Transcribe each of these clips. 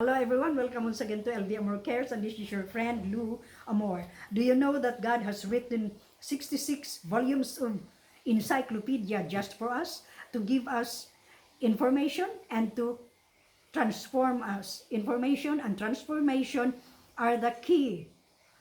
Hello everyone, welcome once again to LV Amor Cares, and this is your friend Lou Amor. Do you know that God has written 66 volumes of encyclopedia just for us, to give us information and to transform us? Information and transformation are the key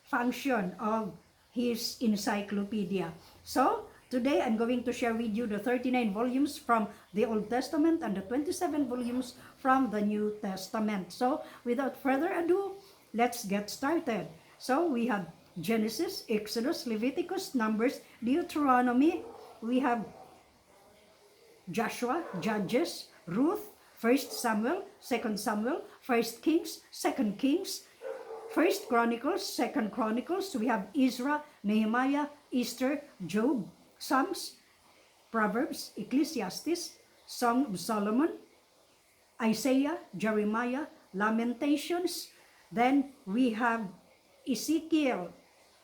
function of his encyclopedia. So, today I'm going to share with you the 39 volumes from the Old Testament and the 27 volumes from the New Testament. So, without further ado, let's get started. So, we have Genesis, Exodus, Leviticus, Numbers, Deuteronomy. We have Joshua, Judges, Ruth, 1 Samuel, 2 Samuel, 1 Kings, 2 Kings, 1 Chronicles, 2 Chronicles. We have Ezra, Nehemiah, Esther, Job, Psalms, Proverbs, Ecclesiastes, Song of Solomon, Isaiah, Jeremiah, Lamentations. Then we have Ezekiel,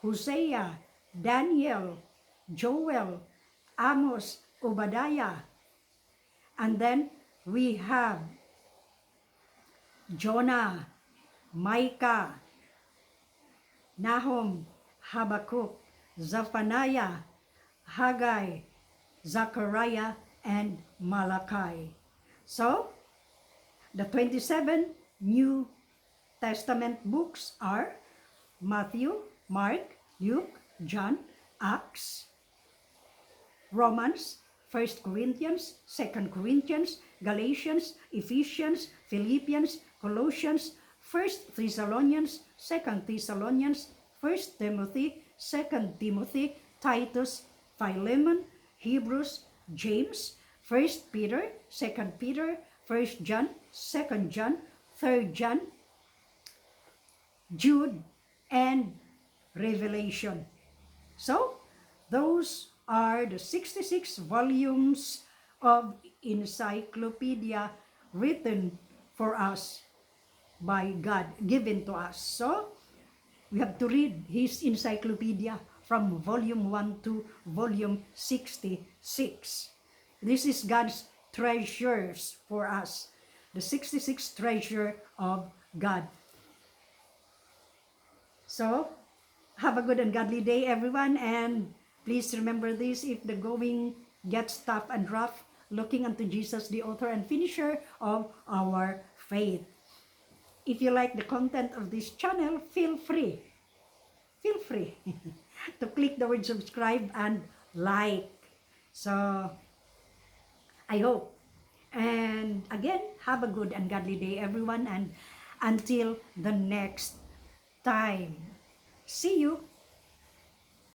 Hosea, Daniel, Joel, Amos, Obadiah. And then we have Jonah, Micah, Nahum, Habakkuk, Zephaniah, Haggai, Zechariah, and Malachi. So, the 27 New Testament books are Matthew, Mark, Luke, John, Acts, Romans, 1 Corinthians, 2 Corinthians, Galatians, Ephesians, Philippians, Colossians, 1 Thessalonians, 2 Thessalonians, 1 Timothy, 2 Timothy, Titus, Philemon, Hebrews, James, 1 Peter, 2 Peter, 1 John, 2 John, 3 John, Jude, and Revelation. So, those are the 66 volumes of encyclopedia written for us by God, given to us. So, we have to read his encyclopedia from volume 1 to volume 66. This is God's treasures for us, the 66 treasure of God. So, have a good and godly day, everyone, and please remember this: if the going gets tough and rough, looking unto Jesus, the author and finisher of our faith. If you like the content of this channel, feel free to click the word subscribe and like. So, I hope. And again, have a good and godly day, everyone, and until the next time. See you.